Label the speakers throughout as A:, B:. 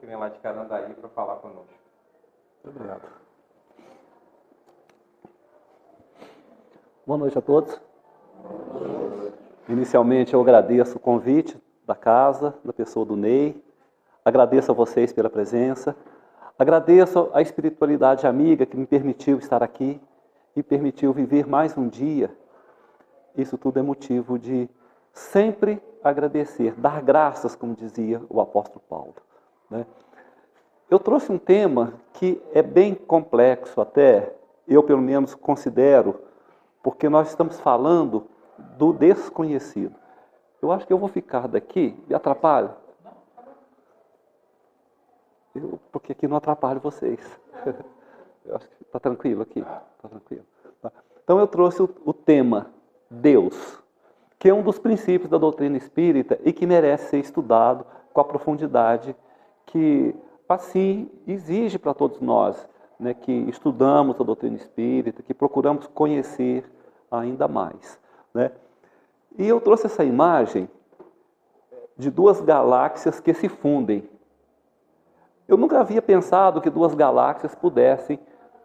A: que vem lá de Carandaí para falar conosco.
B: Obrigado. Boa noite a todos. Inicialmente eu agradeço o convite da casa, da pessoa do Ney. Agradeço a vocês pela presença. Agradeço a espiritualidade amiga que me permitiu estar aqui e permitiu viver mais um dia. Isso tudo é motivo de sempre agradecer, dar graças, como dizia o apóstolo Paulo, né? Eu trouxe um tema que é bem complexo até, eu pelo menos considero, porque nós estamos falando do desconhecido. Eu acho que eu vou ficar daqui, me atrapalho? Porque aqui não atrapalho vocês. Eu acho que está tranquilo aqui. Tá tranquilo. Tá. Então eu trouxe o tema Deus, que é um dos princípios da doutrina espírita e que merece ser estudado com a profundidade que assim exige para todos nós, né, que estudamos a doutrina espírita, que procuramos conhecer ainda mais, né? E eu trouxe essa imagem de duas galáxias que se fundem. Eu nunca havia pensado que duas galáxias pudessem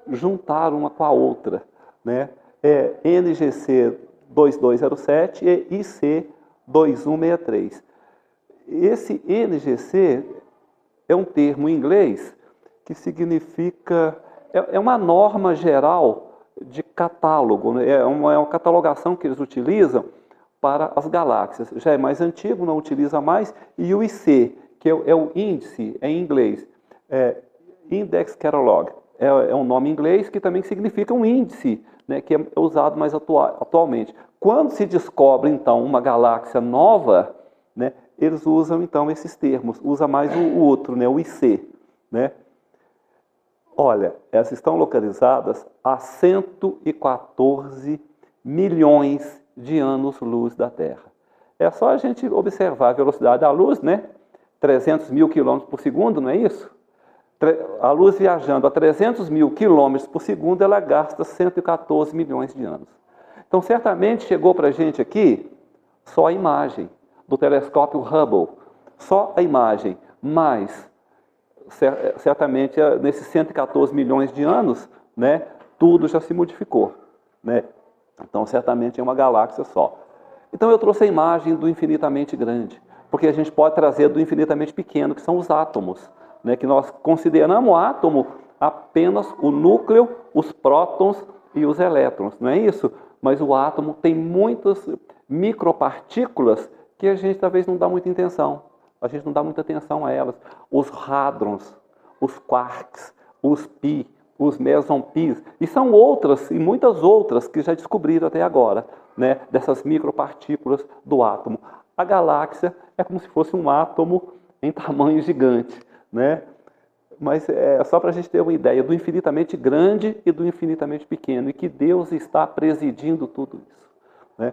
B: juntar uma com a outra, né? É NGC 2207 e IC 2163. Esse NGC é um termo em inglês que significa, é uma norma geral de catálogo, né? É uma catalogação que eles utilizam para as galáxias. Já é mais antigo, não utiliza mais, e o IC, que é o índice em inglês, Index Catalog, é um nome em inglês que também significa um índice, né, que é usado mais atualmente. Quando se descobre, então, uma galáxia nova, né, eles usam, então, esses termos, usa mais o outro, né, o IC, né? Olha, elas estão localizadas a 114 milhões de anos-luz da Terra. É só a gente observar a velocidade da luz, né? 300 mil quilômetros por segundo, não é isso? A luz viajando a 300 mil quilômetros por segundo, ela gasta 114 milhões de anos. Então, certamente chegou para a gente aqui só a imagem do telescópio Hubble, só a imagem, mas certamente nesses 114 milhões de anos, né, tudo já se modificou, né? Então, certamente é uma galáxia só. Então, eu trouxe a imagem do infinitamente grande, porque a gente pode trazer do infinitamente pequeno, que são os átomos, né, que nós consideramos o átomo apenas o núcleo, os prótons e os elétrons, não é isso? Mas o átomo tem muitas micropartículas que a gente talvez não dá muita atenção. A gente não dá muita atenção a elas. Os hadrons, os quarks, os pi, os meson-pis, e são outras, e muitas outras que já descobriram até agora, né, dessas micropartículas do átomo. A galáxia é como se fosse um átomo em tamanho gigante, né? Mas é só para a gente ter uma ideia do infinitamente grande e do infinitamente pequeno, e que Deus está presidindo tudo isso, né?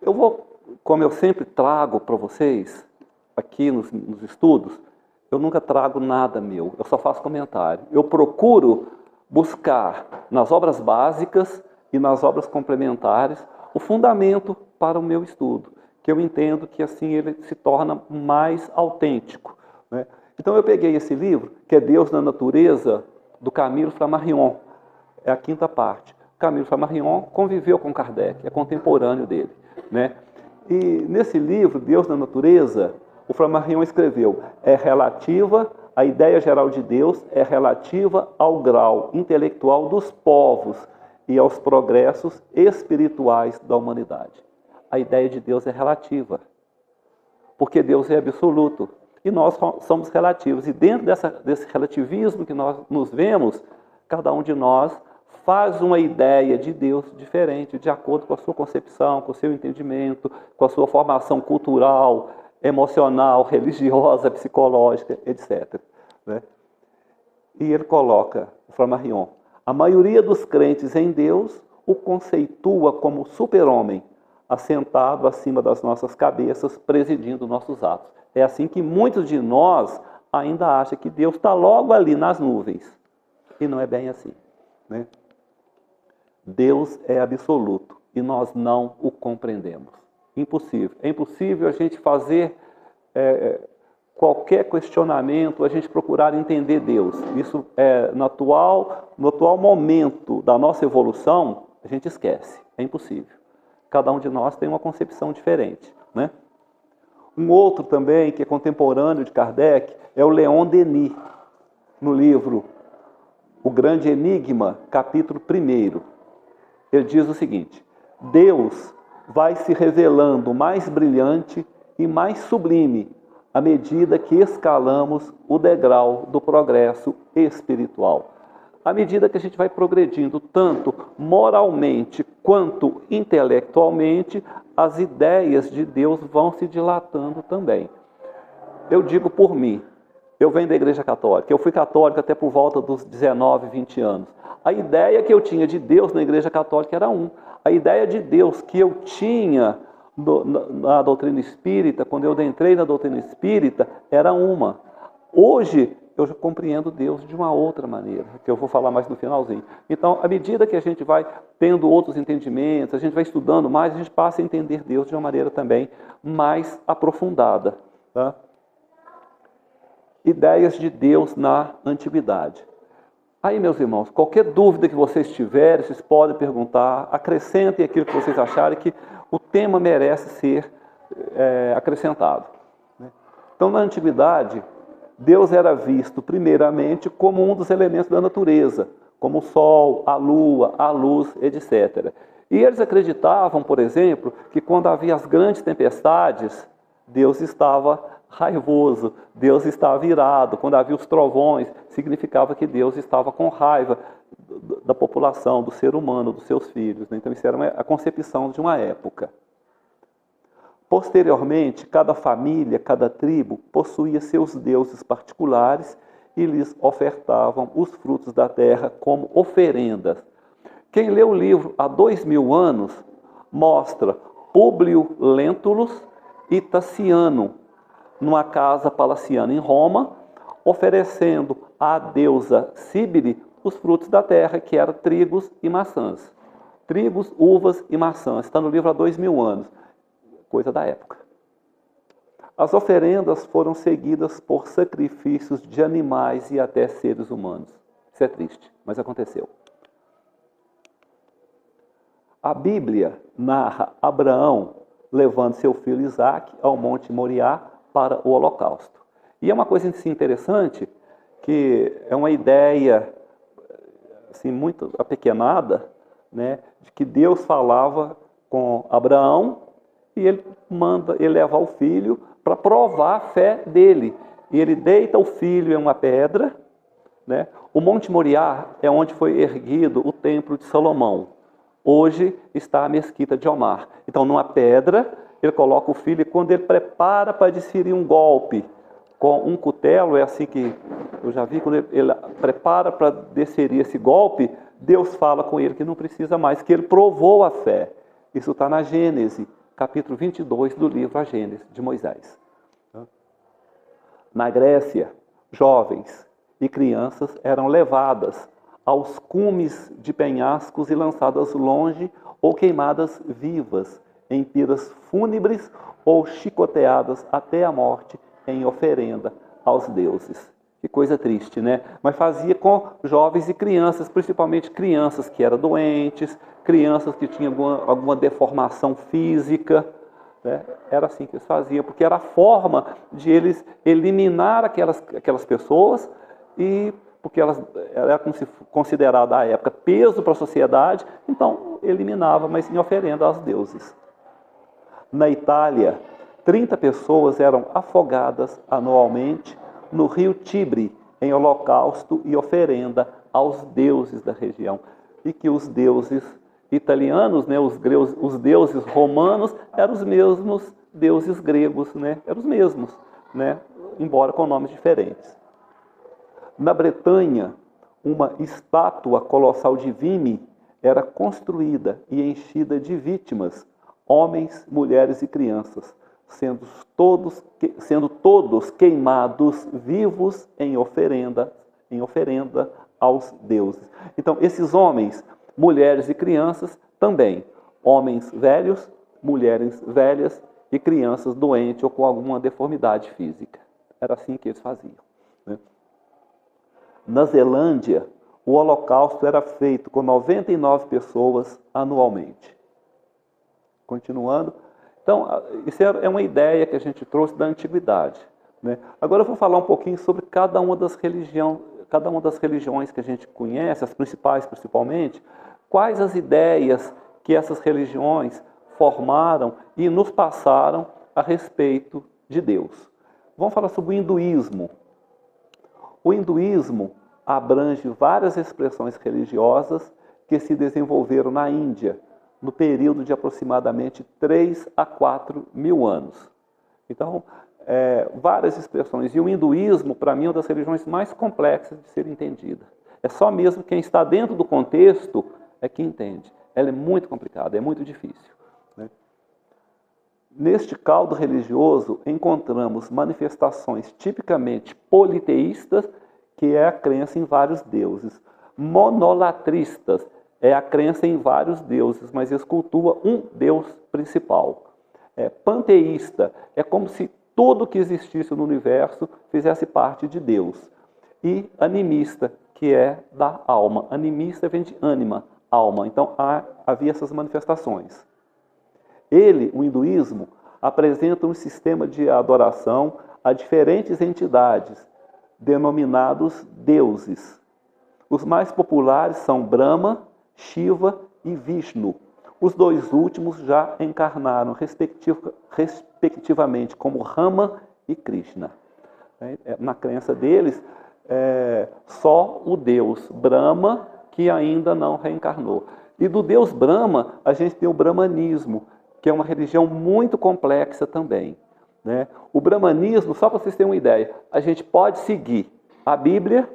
B: Eu vou, como eu sempre trago para vocês, aqui nos estudos, eu nunca trago nada meu, eu só faço comentário. Eu procuro buscar nas obras básicas e nas obras complementares o fundamento para o meu estudo, que eu entendo que assim ele se torna mais autêntico, né? Então eu peguei esse livro, que é Deus na Natureza, do Camilo Flammarion, é a quinta parte. Camilo Flammarion conviveu com Kardec, é contemporâneo dele, né? E nesse livro, Deus na Natureza, o Flammarion escreveu, a ideia geral de Deus é relativa ao grau intelectual dos povos e aos progressos espirituais da humanidade. A ideia de Deus é relativa, porque Deus é absoluto e nós somos relativos. E dentro desse relativismo que nós nos vemos, cada um de nós faz uma ideia de Deus diferente, de acordo com a sua concepção, com o seu entendimento, com a sua formação cultural, emocional, religiosa, psicológica, etc., né? E ele coloca, o Flammarion, a maioria dos crentes em Deus o conceitua como super-homem, assentado acima das nossas cabeças, presidindo nossos atos. É assim que muitos de nós ainda acham que Deus está logo ali nas nuvens. E não é bem assim, né? Deus é absoluto e nós não o compreendemos. Impossível. É impossível a gente fazer qualquer questionamento, a gente procurar entender Deus. Isso é no atual momento da nossa evolução, a gente esquece, é impossível. Cada um de nós tem uma concepção diferente, né? Um outro também, que é contemporâneo de Kardec, é o Leon Denis, no livro O Grande Enigma, capítulo 1. Ele diz o seguinte: Deus vai se revelando mais brilhante e mais sublime à medida que escalamos o degrau do progresso espiritual. À medida que a gente vai progredindo tanto moralmente quanto intelectualmente, as ideias de Deus vão se dilatando também. Eu digo por mim, eu venho da Igreja Católica, eu fui católico até por volta dos 19, 20 anos. A ideia que eu tinha de Deus na Igreja Católica era a ideia de Deus que eu tinha na doutrina espírita, quando eu entrei na doutrina espírita, era uma. Hoje, eu já compreendo Deus de uma outra maneira, que eu vou falar mais no finalzinho. Então, à medida que a gente vai tendo outros entendimentos, a gente vai estudando mais, a gente passa a entender Deus de uma maneira também mais aprofundada. Tá? Ideias de Deus na antiguidade. Aí, meus irmãos, qualquer dúvida que vocês tiverem, vocês podem perguntar, acrescentem aquilo que vocês acharem que o tema merece ser acrescentado. Então, na antiguidade, Deus era visto primeiramente como um dos elementos da natureza, como o sol, a lua, a luz, etc. E eles acreditavam, por exemplo, que quando havia as grandes tempestades, Deus estava raivoso, Deus estava irado. Quando havia os trovões, significava que Deus estava com raiva da população, do ser humano, dos seus filhos. Então isso era a concepção de uma época. Posteriormente, cada família, cada tribo possuía seus deuses particulares e lhes ofertavam os frutos da terra como oferendas. Quem lê o livro há 2000 anos mostra Públio Lentulus e Taciano, numa casa palaciana em Roma, oferecendo à deusa Cíbele os frutos da terra, que eram trigos e maçãs. Trigos, uvas e maçãs. Está no livro há 2000 anos. Coisa da época. As oferendas foram seguidas por sacrifícios de animais e até seres humanos. Isso é triste, mas aconteceu. A Bíblia narra Abraão levando seu filho Isaque ao Monte Moriá para o holocausto. E é uma coisa assim, interessante, que é uma ideia assim, muito apequenada, né, de que Deus falava com Abraão e ele manda ele levar o filho para provar a fé dele. E ele deita o filho em uma pedra, né? O Monte Moriá é onde foi erguido o Templo de Salomão. Hoje está a Mesquita de Omar. Então, numa pedra, ele coloca o filho e quando ele prepara para desferir um golpe com um cutelo, é assim que eu já vi, quando ele prepara para desferir esse golpe, Deus fala com ele que não precisa mais, que ele provou a fé. Isso está na Gênesis, capítulo 22 do livro A Gênesis, de Moisés. Na Grécia, jovens e crianças eram levadas aos cumes de penhascos e lançadas longe ou queimadas vivas em piras fúnebres ou chicoteadas até a morte em oferenda aos deuses. Que coisa triste, né? Mas fazia com jovens e crianças, principalmente crianças que eram doentes, crianças que tinham alguma deformação física, né? Era assim que eles faziam, porque era a forma de eles eliminar aquelas pessoas, e porque elas eram consideradas à época peso para a sociedade, então eliminava, mas em oferenda aos deuses. Na Itália, 30 pessoas eram afogadas anualmente no rio Tibre, em holocausto e oferenda aos deuses da região. E que os deuses italianos, né, os deuses romanos, eram os mesmos deuses gregos, né, eram os mesmos, né, embora com nomes diferentes. Na Bretanha, uma estátua colossal de Vimy era construída e enchida de vítimas, homens, mulheres e crianças, sendo todos queimados vivos em oferenda aos deuses. Então, esses homens, mulheres e crianças também, homens velhos, mulheres velhas e crianças doentes ou com alguma deformidade física. Era assim que eles faziam, né? Na Zelândia, o holocausto era feito com 99 pessoas anualmente. Continuando. Então, isso é uma ideia que a gente trouxe da antiguidade, né? Agora eu vou falar um pouquinho sobre cada uma das religiões que a gente conhece, as principais principalmente, quais as ideias que essas religiões formaram e nos passaram a respeito de Deus. Vamos falar sobre o hinduísmo. O hinduísmo abrange várias expressões religiosas que se desenvolveram na Índia, no período de aproximadamente 3 a 4 mil anos. Então, várias expressões. E o hinduísmo, para mim, é uma das religiões mais complexas de ser entendida. É só mesmo quem está dentro do contexto é que entende. Ela é muito complicada, é muito difícil, né? Neste caldo religioso, encontramos manifestações tipicamente politeístas, que é a crença em vários deuses. Monolatristas é a crença em vários deuses, mas eles cultuam um Deus principal. Panteísta é como se tudo que existisse no universo fizesse parte de Deus. E animista, que é da alma. Animista vem de ânima, alma. Então havia essas manifestações. O hinduísmo, apresenta um sistema de adoração a diferentes entidades, denominados deuses. Os mais populares são Brahma, Shiva e Vishnu. Os dois últimos já encarnaram, respectivamente, como Rama e Krishna. Na crença deles, só o deus Brahma que ainda não reencarnou. E do deus Brahma, a gente tem o brahmanismo, que é uma religião muito complexa também, né? O brahmanismo, só para vocês terem uma ideia, a gente pode seguir a Bíblia,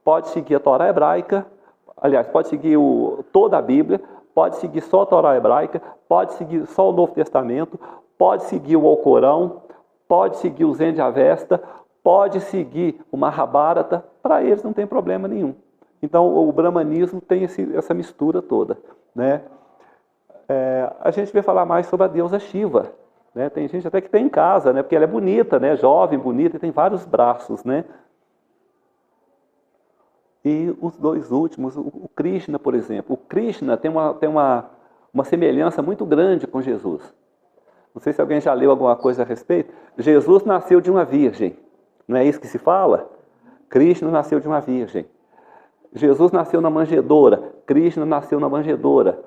B: pode seguir a Torá hebraica, aliás, pode seguir toda a Bíblia, pode seguir só a Torá hebraica, pode seguir só o Novo Testamento, pode seguir o Alcorão, pode seguir o Zen de Avesta, pode seguir o Mahabharata, para eles não tem problema nenhum. Então, o brahmanismo tem essa mistura toda, né? A gente vai falar mais sobre a deusa Shiva, né? Tem gente até que tem em casa, né? Porque ela é bonita, né? Jovem, bonita, e tem vários braços, né? E os dois últimos, o Krishna, por exemplo. O Krishna tem uma semelhança muito grande com Jesus. Não sei se alguém já leu alguma coisa a respeito. Jesus nasceu de uma virgem, não é isso que se fala? Krishna nasceu de uma virgem. Jesus nasceu na manjedoura, Krishna nasceu na manjedoura.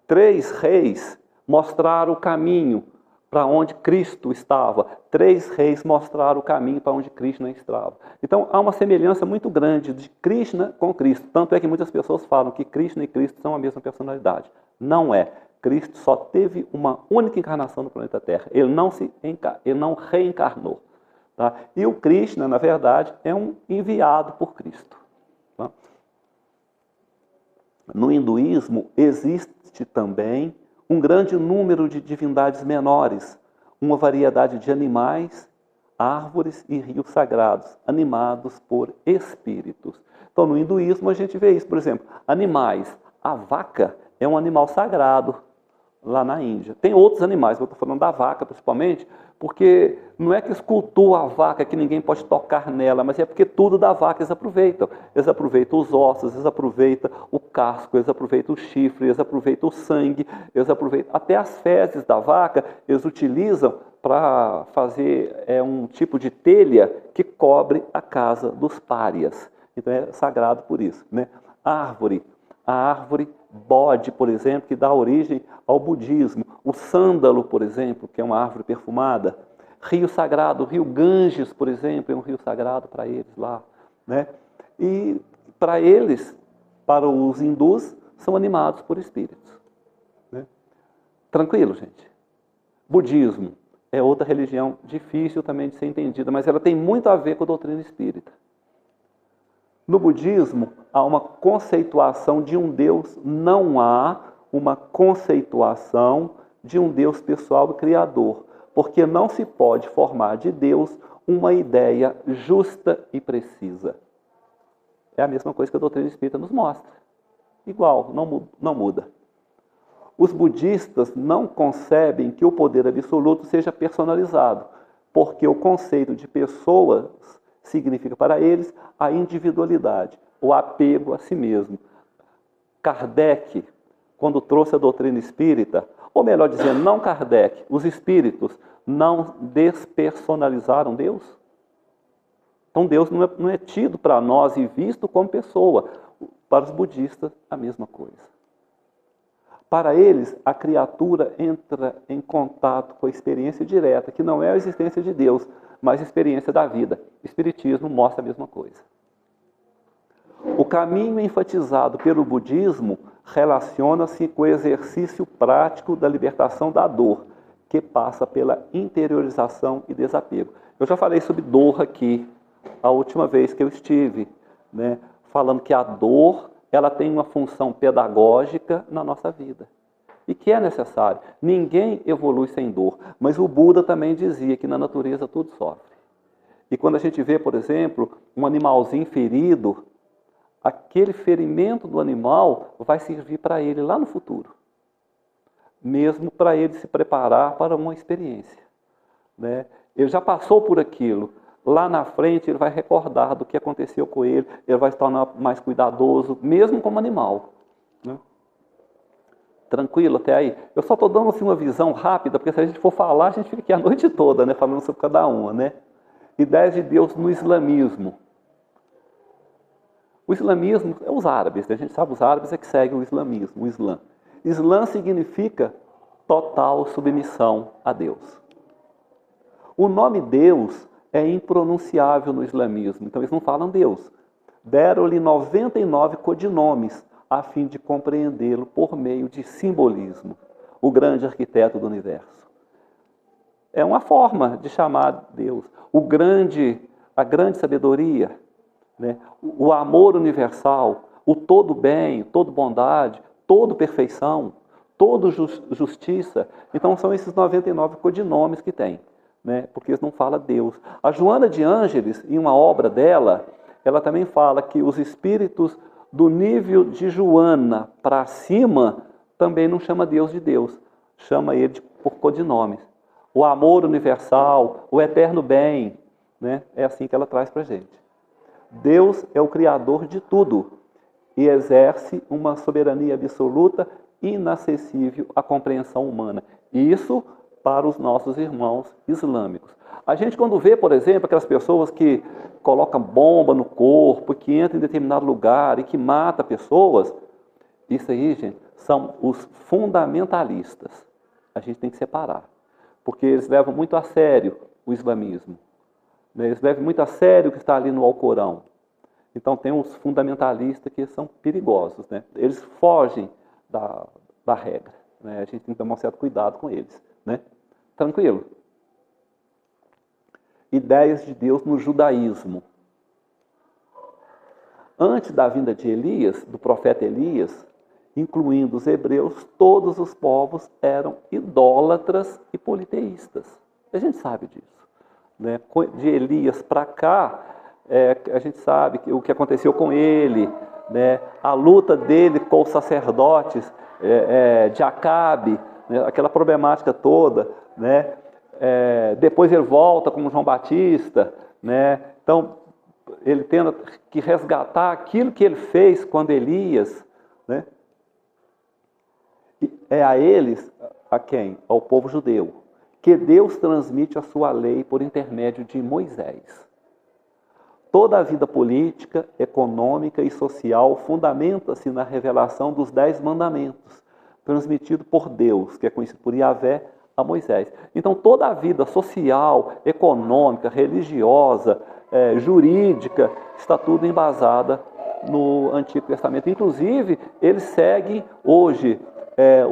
B: 3 reis mostraram o caminho para onde Cristo estava. 3 reis mostraram o caminho para onde Krishna estava. Então, há uma semelhança muito grande de Krishna com Cristo. Tanto é que muitas pessoas falam que Krishna e Cristo são a mesma personalidade. Não é. Cristo só teve uma única encarnação no planeta Terra. Ele não reencarnou. Tá? E o Krishna, na verdade, é um enviado por Cristo. Tá? No hinduísmo, existe também um grande número de divindades menores, uma variedade de animais, árvores e rios sagrados, animados por espíritos. Então, no hinduísmo, a gente vê isso, por exemplo, animais. A vaca é um animal sagrado lá na Índia. Tem outros animais, eu estou falando da vaca principalmente, porque não é que eles cultuam a vaca, que ninguém pode tocar nela, mas é porque tudo da vaca eles aproveitam. Eles aproveitam os ossos, eles aproveitam o casco, eles aproveitam o chifre, eles aproveitam o sangue, eles aproveitam até as fezes da vaca, eles utilizam para fazer um tipo de telha que cobre a casa dos párias. Então é sagrado por isso, né? A árvore bode, por exemplo, que dá origem ao budismo. O sândalo, por exemplo, que é uma árvore perfumada. Rio sagrado, o rio Ganges, por exemplo, é um rio sagrado para eles lá, né? E para eles, para os hindus, são animados por espíritos, né? Tranquilo, gente? Budismo é outra religião difícil também de ser entendida, mas ela tem muito a ver com a doutrina espírita. No budismo, há uma conceituação de um Deus, não há uma conceituação de um Deus pessoal e criador, porque não se pode formar de Deus uma ideia justa e precisa. É a mesma coisa que a doutrina espírita nos mostra. Igual, não muda. Os budistas não concebem que o poder absoluto seja personalizado. porque o conceito de pessoas significa para eles a individualidade, o apego a si mesmo. Kardec, quando trouxe a doutrina espírita, ou melhor dizendo, não Kardec, os espíritos não despersonalizaram Deus? Então Deus não é tido para nós e visto como pessoa. Para os budistas, a mesma coisa. Para eles, a criatura entra em contato com a experiência direta, que não é a existência de Deus, mas a experiência da vida. O Espiritismo mostra a mesma coisa. O caminho enfatizado pelo budismo relaciona-se com o exercício prático da libertação da dor, que passa pela interiorização e desapego. Eu já falei sobre dor aqui, a última vez que eu estive, né, falando que a dor ela tem uma função pedagógica na nossa vida. E que é necessário. Ninguém evolui sem dor. Mas o Buda também dizia que na natureza tudo sofre. E quando a gente vê, por exemplo, um animalzinho ferido, aquele ferimento do animal vai servir para ele lá no futuro. Mesmo para ele se preparar para uma experiência. Né? Ele já passou por aquilo. Lá na frente ele vai recordar do que aconteceu com ele, ele vai se tornar mais cuidadoso, mesmo como animal. Né? Tranquilo até aí? Eu só estou dando assim, uma visão rápida, porque se a gente for falar, a gente fica aqui a noite toda, né, falando sobre cada uma. Né? Ideias de Deus no islamismo. O islamismo é os árabes, né? A gente sabe os árabes é que seguem o islamismo, o Islã. Islã significa total submissão a Deus. O nome Deus é impronunciável no islamismo, então eles não falam Deus. Deram-lhe 99 codinomes a fim de compreendê-lo por meio de simbolismo, o grande arquiteto do universo. É uma forma de chamar Deus, a grande sabedoria, né? O amor universal, o todo bem, todo bondade, todo perfeição, todo justiça. Então são esses 99 codinomes que tem. Né? Porque eles não falam Deus. A Joana de Ângeles, em uma obra dela, ela também fala que os espíritos do nível de Joana para cima também não chama Deus de Deus, chama ele por codinomes. O amor universal, o eterno bem, né? É assim que ela traz para a gente. Deus é o criador de tudo e exerce uma soberania absoluta inacessível à compreensão humana. Isso para os nossos irmãos islâmicos. A gente quando vê, por exemplo, aquelas pessoas que colocam bomba no corpo, que entram em determinado lugar e que matam pessoas, isso aí, gente, são os fundamentalistas. A gente tem que separar, porque eles levam muito a sério o islamismo. Eles levam muito a sério o que está ali no Alcorão. Então tem os fundamentalistas que são perigosos, né? Eles fogem da regra. Né? A gente tem que tomar um certo cuidado com eles. Né? Tranquilo? Ideias de Deus no judaísmo. Antes da vinda de Elias, do profeta Elias, incluindo os hebreus, todos os povos eram idólatras e politeístas. A gente sabe disso. Né? De Elias para cá, a gente sabe o que aconteceu com ele, né? A luta dele com os sacerdotes de Acabe, né? Aquela problemática toda, né? Depois ele volta como João Batista, né? Então ele tendo que resgatar aquilo que ele fez quando Elias, né? E é a eles, a quem? Ao povo judeu, que Deus transmite a sua lei por intermédio de Moisés. Toda a vida política, econômica e social fundamenta-se na revelação dos 10 mandamentos, transmitido por Deus, que é conhecido por Yahvé, a Moisés. Então toda a vida social, econômica, religiosa, jurídica, está tudo embasada no Antigo Testamento. Inclusive, eles seguem hoje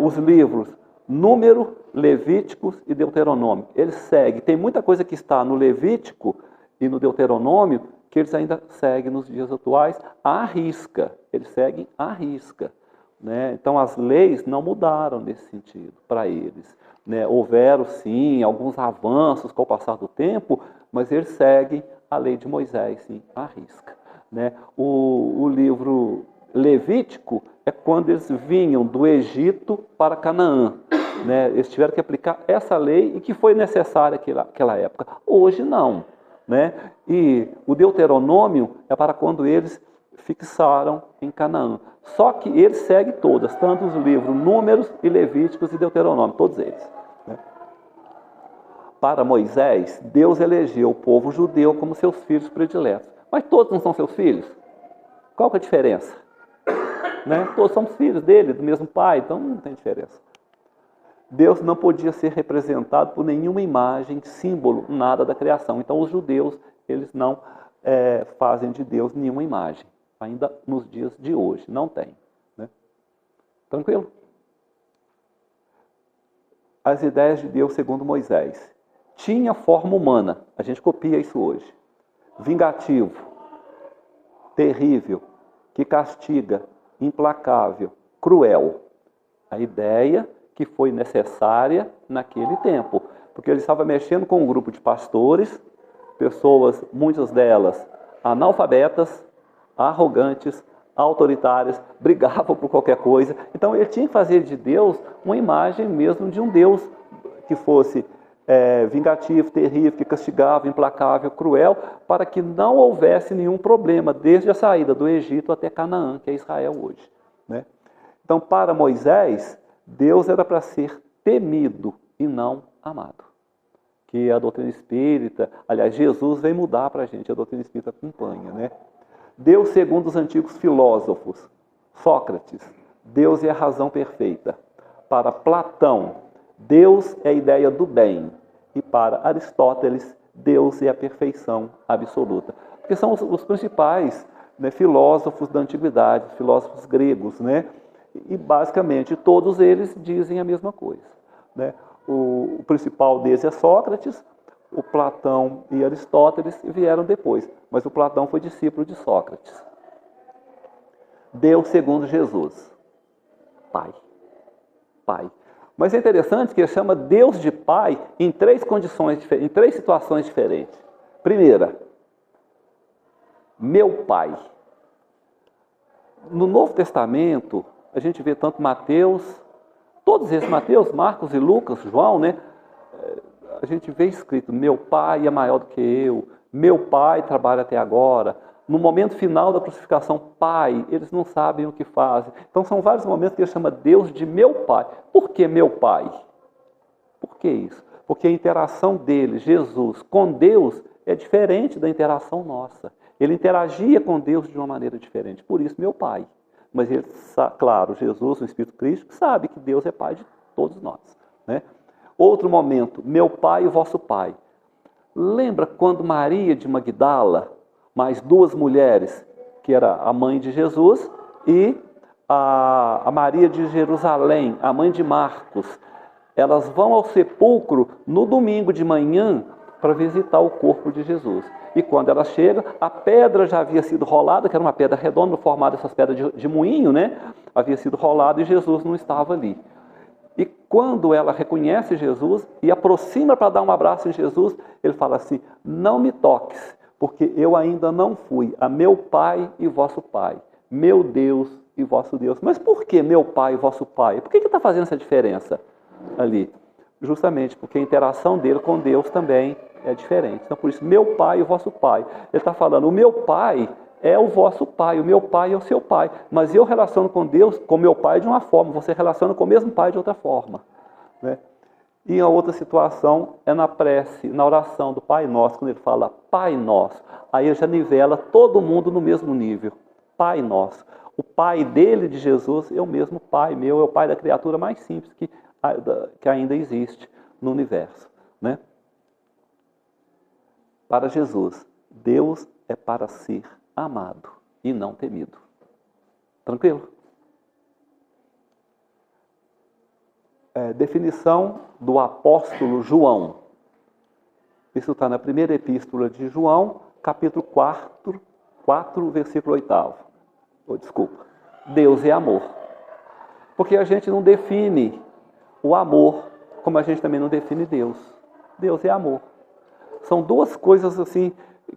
B: os livros Número, Levíticos e Deuteronômio. Eles seguem. Tem muita coisa que está no Levítico e no Deuteronômio que eles ainda seguem nos dias atuais à risca. Eles seguem à risca. Né? Então as leis não mudaram nesse sentido para eles. Né? Houveram sim alguns avanços com o passar do tempo, mas eles seguem a lei de Moisés, sim, à risca. Né? O livro Levítico é quando eles vinham do Egito para Canaã. né? Eles tiveram que aplicar essa lei e que foi necessária naquela época. Hoje não, né? E o Deuteronômio é para quando eles fixaram em Canaã. Só que ele segue todas, tanto os livros Números e Levíticos e Deuteronômio, todos eles. Né? Para Moisés, Deus elegeu o povo judeu como seus filhos prediletos. Mas todos não são seus filhos? Qual que é a diferença? Né? Todos somos filhos dele, do mesmo pai, então não tem diferença. Deus não podia ser representado por nenhuma imagem, símbolo, nada da criação. Então os judeus, eles não fazem de Deus nenhuma imagem. Ainda nos dias de hoje, não tem. Né? Tranquilo? As ideias de Deus segundo Moisés. Tinha forma humana, a gente copia isso hoje. Vingativo, terrível, que castiga, implacável, cruel. A ideia que foi necessária naquele tempo. Porque ele estava mexendo com um grupo de pastores, pessoas, muitas delas analfabetas, arrogantes, autoritárias, brigavam por qualquer coisa. Então ele tinha que fazer de Deus uma imagem mesmo de um Deus que fosse vingativo, terrível, que castigava, implacável, cruel, para que não houvesse nenhum problema, desde a saída do Egito até Canaã, que é Israel hoje. Né? Então, para Moisés, Deus era para ser temido e não amado. Que a doutrina espírita, aliás, Jesus vem mudar para a gente, a doutrina espírita acompanha, né? Deus segundo os antigos filósofos, Sócrates, Deus é a razão perfeita. Para Platão, Deus é a ideia do bem. E para Aristóteles, Deus é a perfeição absoluta. Porque são os principais, né, filósofos da antiguidade, filósofos gregos, né? E basicamente todos eles dizem a mesma coisa. Né? O principal deles é Sócrates, o Platão e Aristóteles vieram depois, mas o Platão foi discípulo de Sócrates. Deus segundo Jesus, Pai. Pai. Mas é interessante que ele chama Deus de Pai em três condições diferentes, em três situações diferentes. Primeira, meu Pai. No Novo Testamento, a gente vê tanto Mateus, todos esses, Mateus, Marcos e Lucas, João, né? A gente vê escrito, meu Pai é maior do que eu, meu Pai trabalha até agora. No momento final da crucificação, Pai, eles não sabem o que fazem. Então são vários momentos que ele chama Deus de meu Pai. Por que meu Pai? Por que isso? Porque a interação dele, Jesus, com Deus é diferente da interação nossa. Ele interagia com Deus de uma maneira diferente, por isso meu Pai. Mas ele, claro, Jesus, o Espírito Cristo, sabe que Deus é Pai de todos nós. Né? Outro momento, meu Pai e vosso Pai. Lembra quando Maria de Magdala, mais duas mulheres, que era a mãe de Jesus, e a Maria de Jerusalém, a mãe de Marcos, elas vão ao sepulcro no domingo de manhã para visitar o corpo de Jesus. E quando ela chega, a pedra já havia sido rolada, que era uma pedra redonda, no formato dessas pedras de moinho, né? Havia sido rolada e Jesus não estava ali. E quando ela reconhece Jesus e aproxima para dar um abraço em Jesus, ele fala assim, não me toques, porque eu ainda não fui a meu Pai e vosso Pai, meu Deus e vosso Deus. Mas por que meu Pai e vosso Pai? Por que está fazendo essa diferença ali? Justamente porque a interação dele com Deus também é diferente. Então, por isso, meu Pai e o vosso Pai. Ele está falando, o meu Pai é o vosso Pai, o meu Pai é o seu Pai. Mas eu relaciono com Deus, com meu Pai de uma forma, você relaciona com o mesmo Pai de outra forma. Né? E a outra situação é na prece, na oração do Pai Nosso, quando ele fala Pai Nosso. Aí ele já nivela todo mundo no mesmo nível. Pai Nosso. O Pai dele, de Jesus, é o mesmo Pai meu, é o Pai da criatura mais simples que ainda existe no universo. Né? Para Jesus, Deus é para ser amado e não temido. Tranquilo? Definição do apóstolo João. Isso está na primeira epístola de João, capítulo 4, versículo 8. Desculpa. Deus é amor. Porque a gente não define o amor como a gente também não define Deus. Deus é amor. São duas coisas assim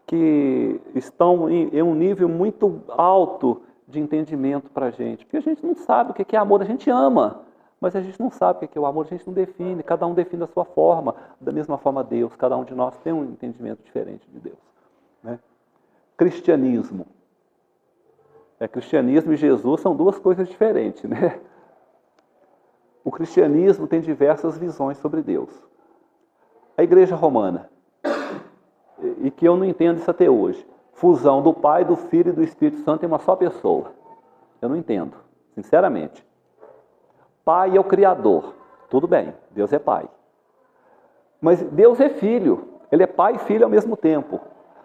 B: que estão em um nível muito alto de entendimento para a gente. Porque a gente não sabe o que é amor, a gente ama. Mas a gente não sabe o que é o amor, a gente não define, cada um define da sua forma, da mesma forma Deus, cada um de nós tem um entendimento diferente de Deus. Né? Cristianismo. Cristianismo e Jesus são duas coisas diferentes, né? O cristianismo tem diversas visões sobre Deus. A Igreja Romana, e que eu não entendo isso até hoje, fusão do Pai, do Filho e do Espírito Santo em uma só pessoa. Eu não entendo, sinceramente. Pai é o Criador, tudo bem, Deus é Pai. Mas Deus é Filho, Ele é Pai e Filho ao mesmo tempo.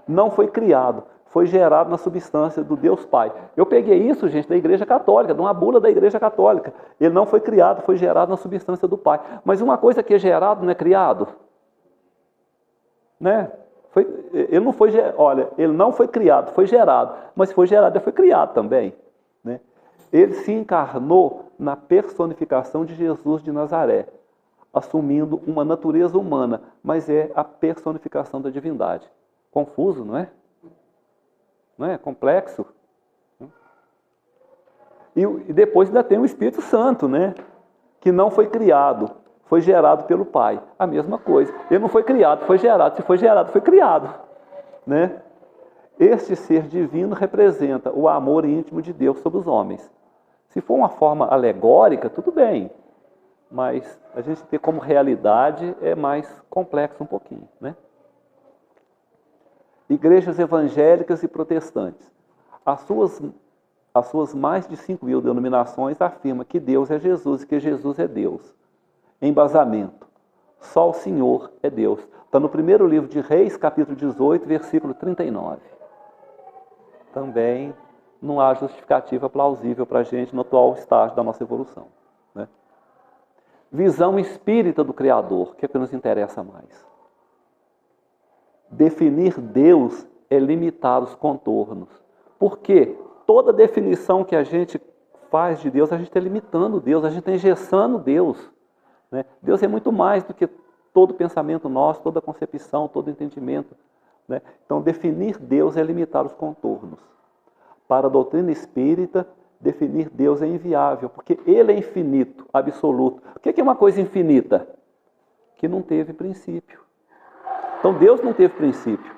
B: Não foi criado, foi gerado na substância do Deus Pai. Eu peguei isso, gente, da Igreja Católica, de uma bula da Igreja Católica. Ele não foi criado, foi gerado na substância do Pai. Mas uma coisa que é gerado não é criado? Né? Ele não foi criado, foi gerado. Mas se foi gerado, ele foi criado também. Né? Ele se encarnou na personificação de Jesus de Nazaré, assumindo uma natureza humana, mas é a personificação da divindade. Confuso, não é? Não é? Complexo. E depois ainda tem o Espírito Santo, né? Que não foi criado, foi gerado pelo Pai. A mesma coisa. Ele não foi criado, foi gerado. Se foi gerado, foi criado. Né? Este ser divino representa o amor íntimo de Deus sobre os homens. Se for uma forma alegórica, tudo bem. Mas a gente ter como realidade é mais complexo um pouquinho, né? Igrejas evangélicas e protestantes. As suas mais de 5.000 denominações afirmam que Deus é Jesus e que Jesus é Deus. Embasamento. Só o Senhor é Deus. Está no primeiro livro de Reis, capítulo 18, versículo 39. Também não há justificativa plausível para a gente no atual estágio da nossa evolução. Né? Visão espírita do Criador, que é o que nos interessa mais. Definir Deus é limitar os contornos. Por quê? Toda definição que a gente faz de Deus, a gente está limitando Deus, a gente está engessando Deus. Né? Deus é muito mais do que todo pensamento nosso, toda concepção, todo entendimento. Né? Então, definir Deus é limitar os contornos. Para a doutrina espírita, definir Deus é inviável, porque Ele é infinito, absoluto. O que é uma coisa infinita? Que não teve princípio. Então Deus não teve princípio.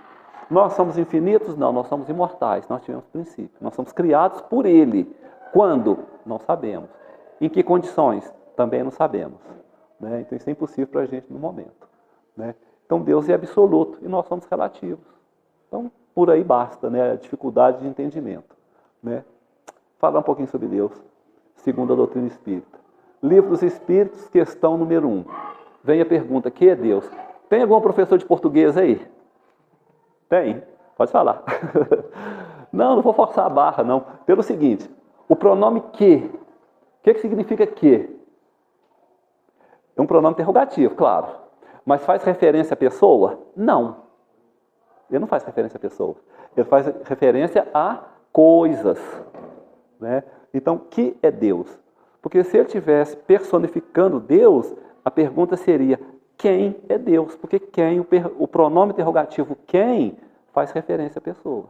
B: Nós somos infinitos? Não, nós somos imortais, nós tivemos princípio. Nós somos criados por Ele. Quando? Não sabemos. Em que condições? Também não sabemos. Né? Então isso é impossível para a gente no momento. Né? Então Deus é absoluto e nós somos relativos. Então por aí basta, né? A dificuldade de entendimento. Né? Falar um pouquinho sobre Deus, segundo a doutrina espírita. Livro dos Espíritos, questão número 1. Vem a pergunta, que é Deus? Tem algum professor de português aí? Tem? Pode falar. Não vou forçar a barra, não. Pelo seguinte, o pronome que. O que significa que? É um pronome interrogativo, claro. Mas faz referência à pessoa? Não. Ele não faz referência à pessoa. Ele faz referência a coisas. Né? Então, que é Deus? Porque se ele estivesse personificando Deus, a pergunta seria, quem é Deus? Porque quem, o pronome interrogativo quem, faz referência à pessoa.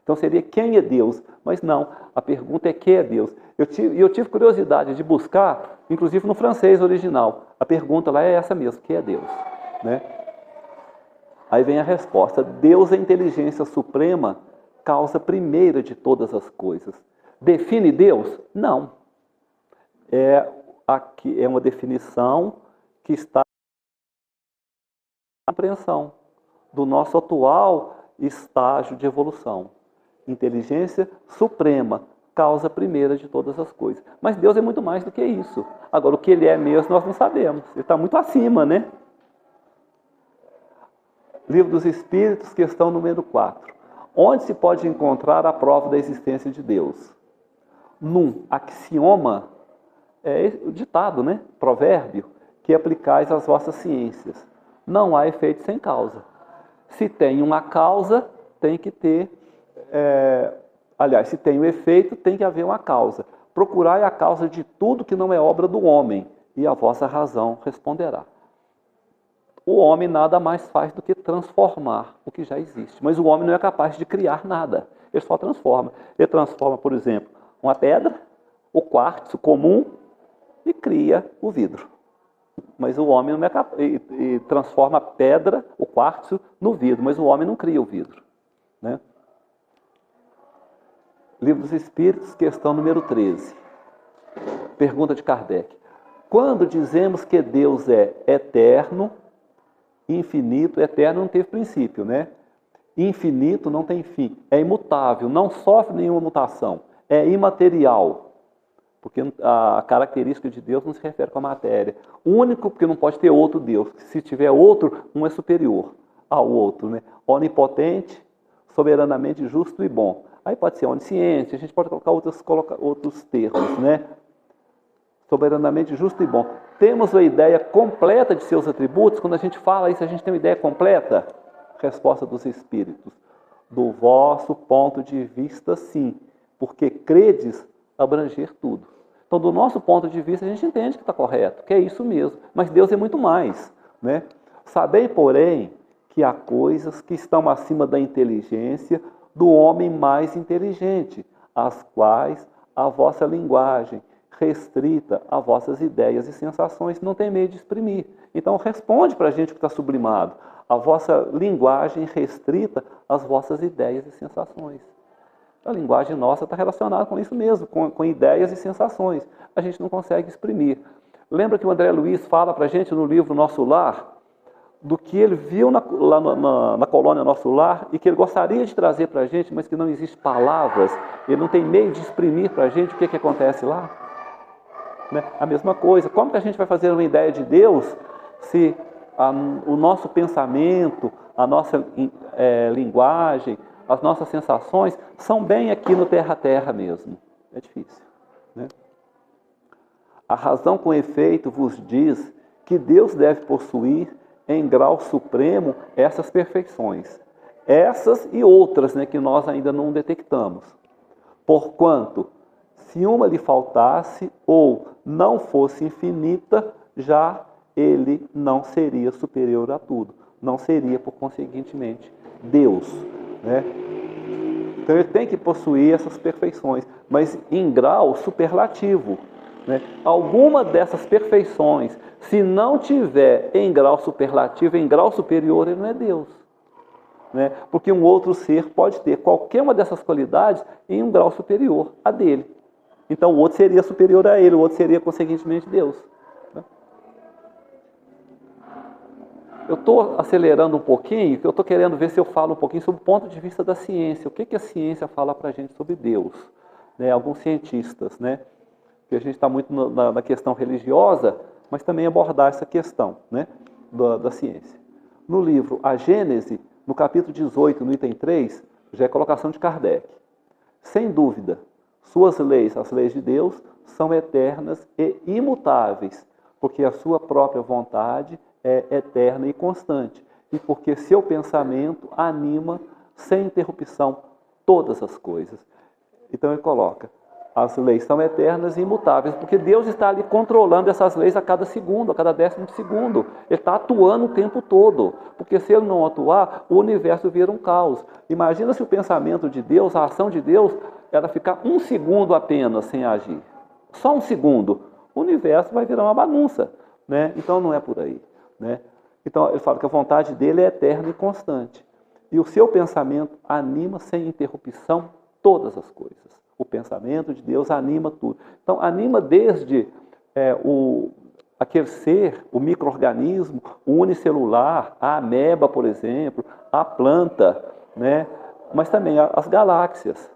B: Então seria quem é Deus? Mas não, a pergunta é que é Deus. Eu tive curiosidade de buscar, inclusive no francês original. A pergunta lá é essa mesmo, que é Deus? Né? Aí vem a resposta, Deus é a inteligência suprema, causa primeira de todas as coisas. Define Deus? Não. É uma definição que está na compreensão do nosso atual estágio de evolução. Inteligência suprema, causa primeira de todas as coisas. Mas Deus é muito mais do que isso. Agora, o que Ele é mesmo, nós não sabemos. Ele está muito acima, né? Livro dos Espíritos, questão número 4. Onde se pode encontrar a prova da existência de Deus? Num axioma, o ditado, né? Provérbio, que aplicais às vossas ciências. Não há efeito sem causa. Se tem uma causa, tem que ter... se tem o efeito, tem que haver uma causa. Procurai a causa de tudo que não é obra do homem, e a vossa razão responderá. O homem nada mais faz do que transformar o que já existe. Mas o homem não é capaz de criar nada. Ele só transforma. Ele transforma, por exemplo, uma pedra, o quartzo comum, e cria o vidro. Mas o homem não é capaz, e transforma a pedra, o quartzo, no vidro, mas o homem não cria o vidro, né? Livro dos Espíritos, questão número 13. Pergunta de Kardec. Quando dizemos que Deus é eterno, infinito, eterno não teve princípio, né? Infinito não tem fim, é imutável, não sofre nenhuma mutação, é imaterial, porque a característica de Deus não se refere com a matéria. Único, porque não pode ter outro Deus, se tiver outro, um é superior ao outro, né? Onipotente, soberanamente justo e bom. Aí pode ser onisciente, a gente pode colocar outros termos, né? Soberanamente justo e bom. Temos a ideia completa de seus atributos? Quando a gente fala isso, a gente tem uma ideia completa? Resposta dos Espíritos. Do vosso ponto de vista, sim, porque credes abranger tudo. Então, do nosso ponto de vista, a gente entende que está correto, que é isso mesmo. Mas Deus é muito mais, né? Sabei, porém, que há coisas que estão acima da inteligência do homem mais inteligente, as quais a vossa linguagem, restrita a vossas ideias e sensações, não tem meio de exprimir. Então, responde para a gente o que está sublimado. A vossa linguagem restrita às vossas ideias e sensações. A linguagem nossa está relacionada com isso mesmo, com ideias e sensações. A gente não consegue exprimir. Lembra que o André Luiz fala para a gente no livro Nosso Lar, do que ele viu lá na colônia Nosso Lar e que ele gostaria de trazer para a gente, mas que não existe palavras, ele não tem meio de exprimir para a gente o que acontece lá? Né? A mesma coisa, como que a gente vai fazer uma ideia de Deus se o nosso pensamento, a nossa linguagem, as nossas sensações são bem aqui no terra-terra mesmo? É difícil, né? A razão com efeito vos diz que Deus deve possuir em grau supremo essas perfeições, essas e outras, né, que nós ainda não detectamos. Porquanto, se uma lhe faltasse ou não fosse infinita, já ele não seria superior a tudo, não seria, por conseguintemente, Deus, né? Então ele tem que possuir essas perfeições, mas em grau superlativo, né? Alguma dessas perfeições, se não tiver em grau superlativo, em grau superior, ele não é Deus, né? Porque um outro ser pode ter qualquer uma dessas qualidades em um grau superior a dele. Então o outro seria superior a ele, o outro seria, consequentemente, Deus. Eu estou acelerando um pouquinho, porque eu estou querendo ver se eu falo um pouquinho sobre o ponto de vista da ciência. O que a ciência fala para a gente sobre Deus? Né? Alguns cientistas, né? Porque a gente está muito na questão religiosa, mas também abordar essa questão, né, da ciência. No livro A Gênese, no capítulo 18, no item 3, já é colocação de Kardec. Sem dúvida, suas leis, as leis de Deus, são eternas e imutáveis, porque a sua própria vontade é eterna e constante, e porque seu pensamento anima sem interrupção todas as coisas. Então ele coloca, as leis são eternas e imutáveis, porque Deus está ali controlando essas leis a cada segundo, a cada 10º segundo. Ele está atuando o tempo todo, porque se ele não atuar, o universo vira um caos. Imagina se o pensamento de Deus, a ação de Deus, ela ficar 1 segundo apenas sem agir. Só 1 segundo. O universo vai virar uma bagunça, né? Então não é por aí, né? Então ele fala que a vontade dele é eterna e constante. E o seu pensamento anima sem interrupção todas as coisas. O pensamento de Deus anima tudo. Então anima desde aquele ser, o micro-organismo, o unicelular, a ameba, por exemplo, a planta, né? Mas também as galáxias.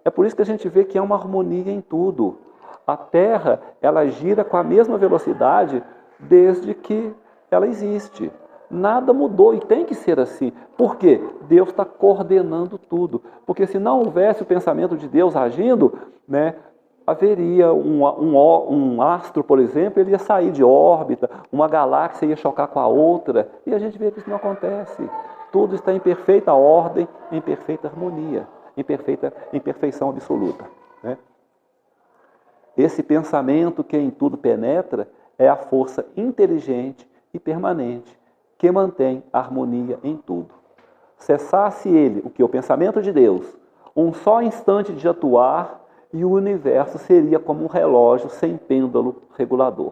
B: É por isso que a gente vê que há uma harmonia em tudo. A Terra, ela gira com a mesma velocidade desde que ela existe. Nada mudou e tem que ser assim. Por quê? Deus está coordenando tudo. Porque se não houvesse o pensamento de Deus agindo, né, haveria um astro, por exemplo, ele ia sair de órbita, uma galáxia ia chocar com a outra, e a gente vê que isso não acontece. Tudo está em perfeita ordem, em perfeita harmonia, em perfeição absoluta, né? Esse pensamento que em tudo penetra é a força inteligente e permanente que mantém a harmonia em tudo. Cessasse ele, o pensamento de Deus, um só instante de atuar e o universo seria como um relógio sem pêndulo regulador.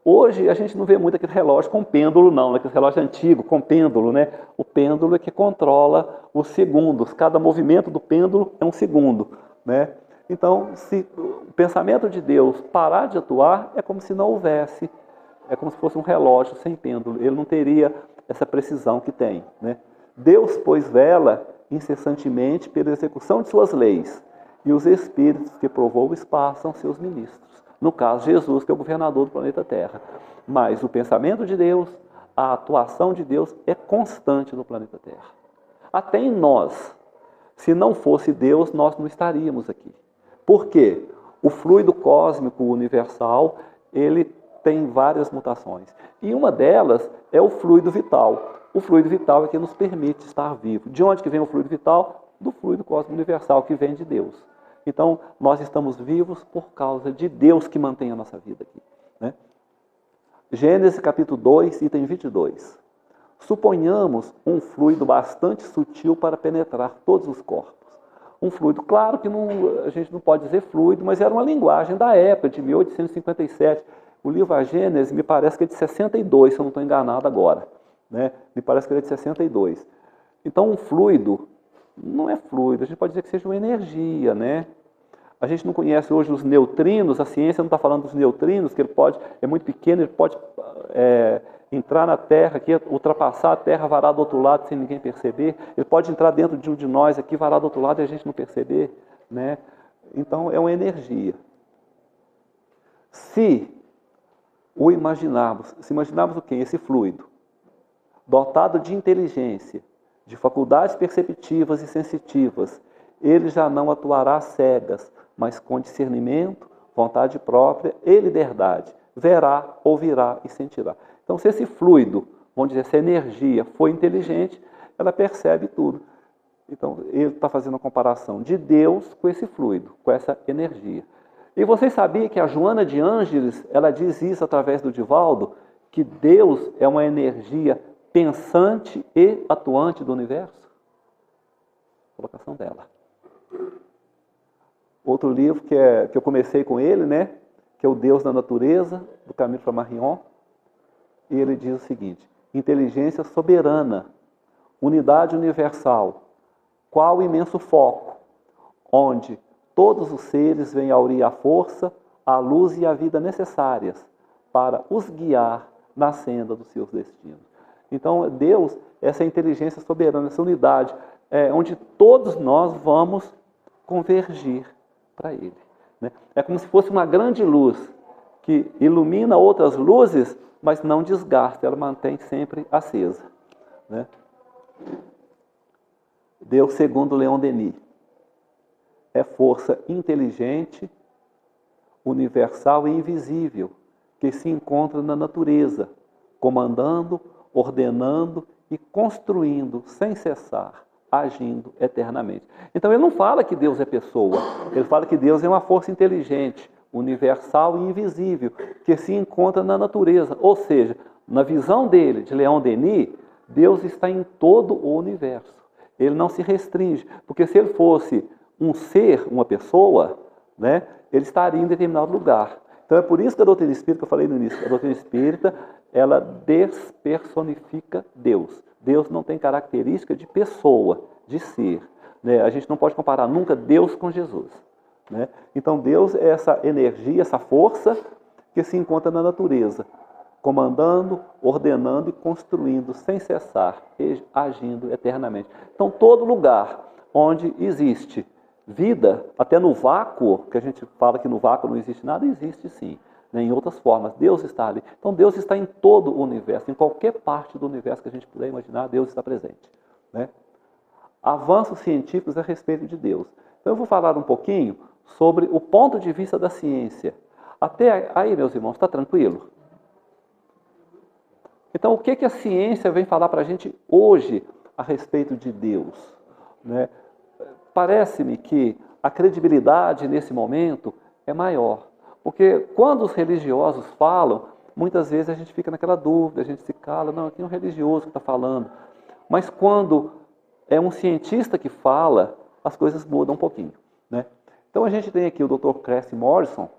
B: Hoje a gente não vê muito aquele relógio com pêndulo não, aquele relógio antigo com pêndulo, né? O pêndulo é que controla os segundos, cada movimento do pêndulo é um segundo, né? Então, se o pensamento de Deus parar de atuar, é como se não houvesse, é como se fosse um relógio sem pêndulo, ele não teria essa precisão que tem, né? Deus, pois, vela incessantemente pela execução de suas leis, e os espíritos que provou o espaço são seus ministros. No caso, Jesus, que é o governador do planeta Terra. Mas o pensamento de Deus, a atuação de Deus é constante no planeta Terra. Até em nós. Se não fosse Deus, nós não estaríamos aqui. Por quê? O fluido cósmico universal, ele tem várias mutações. E uma delas é o fluido vital. O fluido vital é que nos permite estar vivo. De onde que vem o fluido vital? Do fluido cósmico universal, que vem de Deus. Então, nós estamos vivos por causa de Deus que mantém a nossa vida aqui, né? Gênesis capítulo 2, item 22. Suponhamos um fluido bastante sutil para penetrar todos os corpos. Um fluido, claro que a gente não pode dizer fluido, mas era uma linguagem da época, de 1857. O livro A Gênesis me parece que é de 62, se eu não estou enganado agora, né? Me parece que ele é de 62. Então, um fluido não é fluido, a gente pode dizer que seja uma energia, né? A gente não conhece hoje os neutrinos, a ciência não está falando dos neutrinos, que ele é muito pequeno, ele pode entrar na Terra, aqui, ultrapassar a Terra, varar do outro lado sem ninguém perceber. Ele pode entrar dentro de um de nós aqui, varar do outro lado e a gente não perceber, né? Então, é uma energia. Se imaginarmos o quê? Esse fluido, dotado de inteligência, de faculdades perceptivas e sensitivas, ele já não atuará às cegas, mas com discernimento, vontade própria e liberdade. Verá, ouvirá e sentirá. Então, se esse fluido, vamos dizer, essa energia for inteligente, ela percebe tudo. Então, ele está fazendo a comparação de Deus com esse fluido, com essa energia. E vocês sabiam que a Joana de Ângeles, ela diz isso através do Divaldo, que Deus é uma energia pensante e atuante do universo? Colocação dela. Outro livro que eu comecei com ele, né, que é o Deus da Natureza, do Camilo Flammarion, e ele diz o seguinte: inteligência soberana, unidade universal, qual imenso foco, onde todos os seres vêm a unir a força, a luz e a vida necessárias para os guiar na senda dos seus destinos. Então, Deus, essa inteligência soberana, essa unidade, onde todos nós vamos convergir para Ele, né? É como se fosse uma grande luz que ilumina outras luzes, mas não desgasta, ela mantém sempre acesa, né? Deus, segundo Leon Denis, é força inteligente, universal e invisível, que se encontra na natureza, comandando, ordenando e construindo sem cessar, agindo eternamente. Então ele não fala que Deus é pessoa, ele fala que Deus é uma força inteligente, universal e invisível, que se encontra na natureza. Ou seja, na visão dele, de Leon Denis, Deus está em todo o universo. Ele não se restringe, porque se ele fosse um ser, uma pessoa, né, ele estaria em determinado lugar. Então é por isso que a doutrina espírita, que eu falei no início, a doutrina espírita, ela despersonifica Deus. Deus não tem característica de pessoa, de ser, né? A gente não pode comparar nunca Deus com Jesus, né? Então Deus é essa energia, essa força que se encontra na natureza, comandando, ordenando e construindo sem cessar, agindo eternamente. Então todo lugar onde existe vida, até no vácuo, que a gente fala que no vácuo não existe nada, existe sim, né? Em outras formas, Deus está ali. Então Deus está em todo o universo, em qualquer parte do universo que a gente puder imaginar, Deus está presente, né? Avanços científicos a respeito de Deus. Então eu vou falar um pouquinho sobre o ponto de vista da ciência. Até aí, meus irmãos, está tranquilo? Então o que a ciência vem falar para a gente hoje a respeito de Deus, né? Parece-me que a credibilidade nesse momento é maior. Porque quando os religiosos falam, muitas vezes a gente fica naquela dúvida, a gente se cala, não, aqui é um religioso que está falando. Mas quando é um cientista que fala, as coisas mudam um pouquinho, né? Então a gente tem aqui o Dr. Cressy Morrison,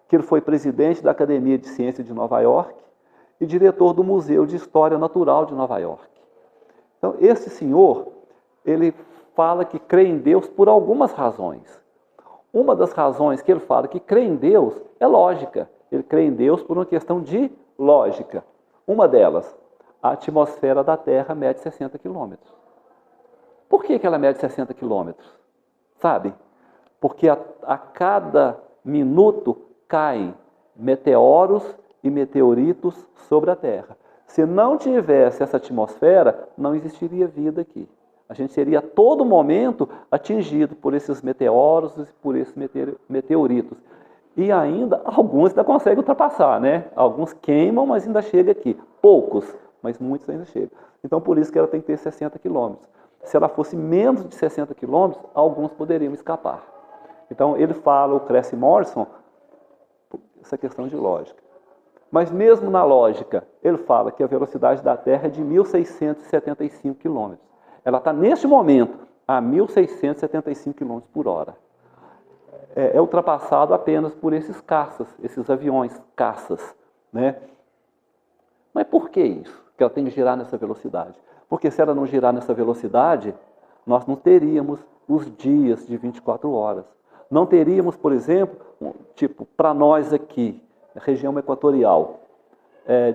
B: que ele foi presidente da Academia de Ciências de Nova York e diretor do Museu de História Natural de Nova York. Então esse senhor, ele fala que crê em Deus por algumas razões. Uma das razões que ele fala que crê em Deus é lógica. Ele crê em Deus por uma questão de lógica. Uma delas, a atmosfera da Terra mede 60 quilômetros. Por que ela mede 60 quilômetros? Sabe? Porque a cada minuto caem meteoros e meteoritos sobre a Terra. Se não tivesse essa atmosfera, não existiria vida aqui. A gente seria a todo momento atingido por esses meteoros e por esses meteoritos. E ainda, alguns ainda conseguem ultrapassar, né? Alguns queimam, mas ainda chega aqui. Poucos, mas muitos ainda chegam. Então, por isso que ela tem que ter 60 quilômetros. Se ela fosse menos de 60 quilômetros, alguns poderiam escapar. Então, ele fala, o Cressy Morrison, essa questão de lógica. Mas mesmo na lógica, ele fala que a velocidade da Terra é de 1.675 quilômetros. Ela está, neste momento, a 1.675 km por hora. É ultrapassado apenas por esses caças, esses aviões caças, né? Mas por que isso? Que ela tem que girar nessa velocidade? Porque se ela não girar nessa velocidade, nós não teríamos os dias de 24 horas. Não teríamos, por exemplo, tipo, para nós aqui, região equatorial,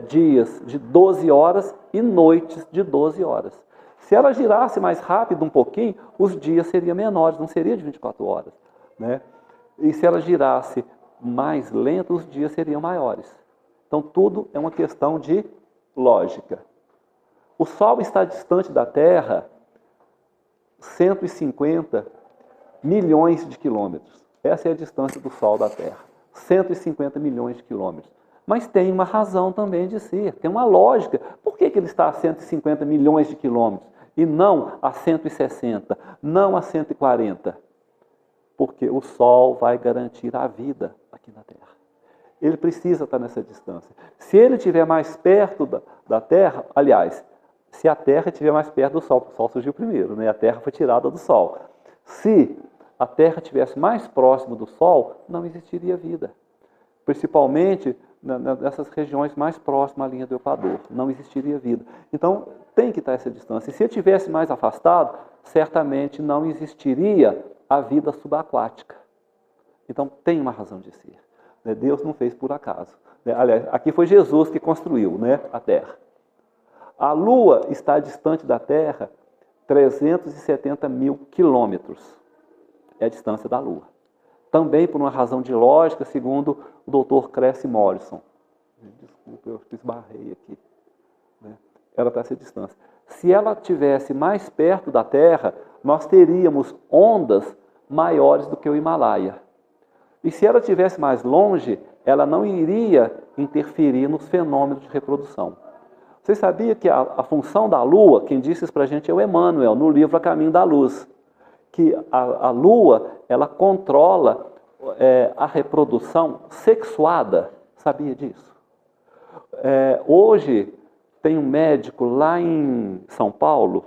B: dias de 12 horas e noites de 12 horas. Se ela girasse mais rápido um pouquinho, os dias seriam menores, não seria de 24 horas, né? E se ela girasse mais lento, os dias seriam maiores. Então, tudo é uma questão de lógica. O Sol está distante da Terra 150 milhões de quilômetros. Essa é a distância do Sol da Terra. 150 milhões de quilômetros. Mas tem uma razão também de ser, tem uma lógica. Por que ele está a 150 milhões de quilômetros e não a 160, não a 140? Porque o Sol vai garantir a vida aqui na Terra. Ele precisa estar nessa distância. Se ele estiver mais perto da Terra, aliás, se a Terra estiver mais perto do Sol, o Sol surgiu primeiro, né? A Terra foi tirada do Sol. Se a Terra estivesse mais próximo do Sol, não existiria vida. Principalmente nessas regiões mais próximas à linha do Equador, não existiria vida. Então, tem que estar essa distância. E se ele estivesse mais afastado, certamente não existiria a vida subaquática. Então, tem uma razão de ser. Deus não fez por acaso. Aliás, aqui foi Jesus que construiu, né, a Terra. A Lua está distante da Terra 370 mil quilômetros. É a distância da Lua. Também por uma razão de lógica, segundo o Dr. Cressy Morrison. Desculpa, eu esbarrei aqui. Ela está a essa distância. Se ela estivesse mais perto da Terra, nós teríamos ondas maiores do que o Himalaia. E se ela estivesse mais longe, ela não iria interferir nos fenômenos de reprodução. Você sabia que a função da Lua, quem disse isso para a gente é o Emmanuel, no livro A Caminho da Luz, que a Lua, ela controla a reprodução sexuada. Sabia disso? Hoje, tem um médico lá em São Paulo,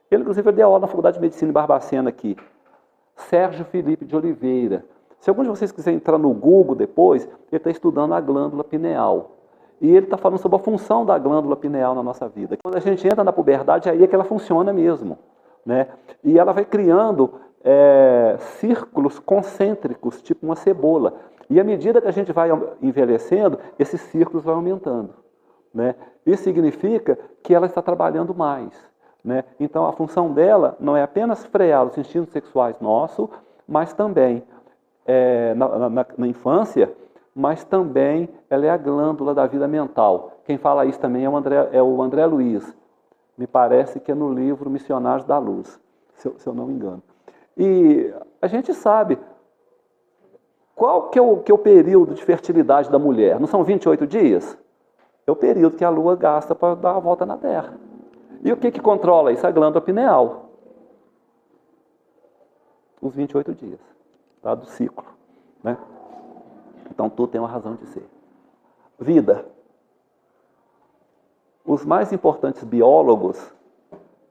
B: ele inclusive deu aula na Faculdade de Medicina em Barbacena aqui, Sérgio Felipe de Oliveira. Se algum de vocês quiser entrar no Google depois, ele está estudando a glândula pineal. E ele está falando sobre a função da glândula pineal na nossa vida. Quando a gente entra na puberdade, aí é que ela funciona mesmo, né? E ela vai criando círculos concêntricos, tipo uma cebola. E à medida que a gente vai envelhecendo, esses círculos vão aumentando, né? Isso significa que ela está trabalhando mais, né? Então a função dela não é apenas frear os instintos sexuais nossos, mas também na infância, mas também ela é a glândula da vida mental. Quem fala isso também é o André Luiz. Me parece que é no livro Missionários da Luz, se eu não me engano. E a gente sabe qual que é o período de fertilidade da mulher. Não são 28 dias? É o período que a Lua gasta para dar a volta na Terra. E o que controla isso? A glândula pineal. Os 28 dias, tá? Do ciclo, né? Então, tudo tem uma razão de ser. Vida. Os mais importantes biólogos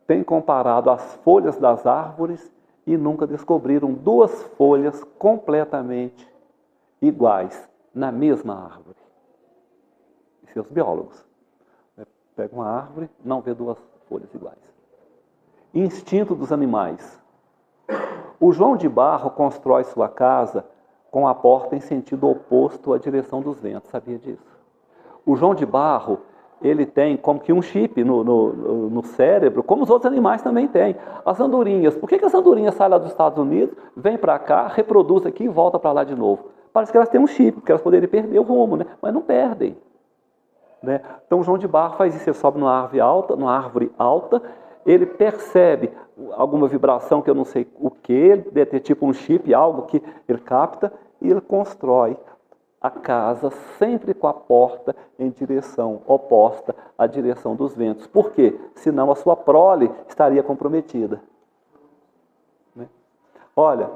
B: têm comparado as folhas das árvores e nunca descobriram duas folhas completamente iguais na mesma árvore. E seus biólogos pegam uma árvore, não vê duas folhas iguais. Instinto dos animais. O João de Barro constrói sua casa com a porta em sentido oposto à direção dos ventos. Sabia disso? O João de Barro, ele tem como que um chip no cérebro, como os outros animais também têm. As andorinhas, por que as andorinhas saem lá dos Estados Unidos, vêm para cá, reproduzem aqui e voltam para lá de novo? Parece que elas têm um chip, porque elas poderiam perder o rumo, né? Mas não perdem. Né? Então o João de Barro faz isso, ele sobe numa árvore alta, ele percebe alguma vibração que eu não sei o que, ele deve ter tipo um chip, algo que ele capta, e ele constrói a casa sempre com a porta em direção oposta à direção dos ventos. Por quê? Senão a sua prole estaria comprometida. Né? Olha,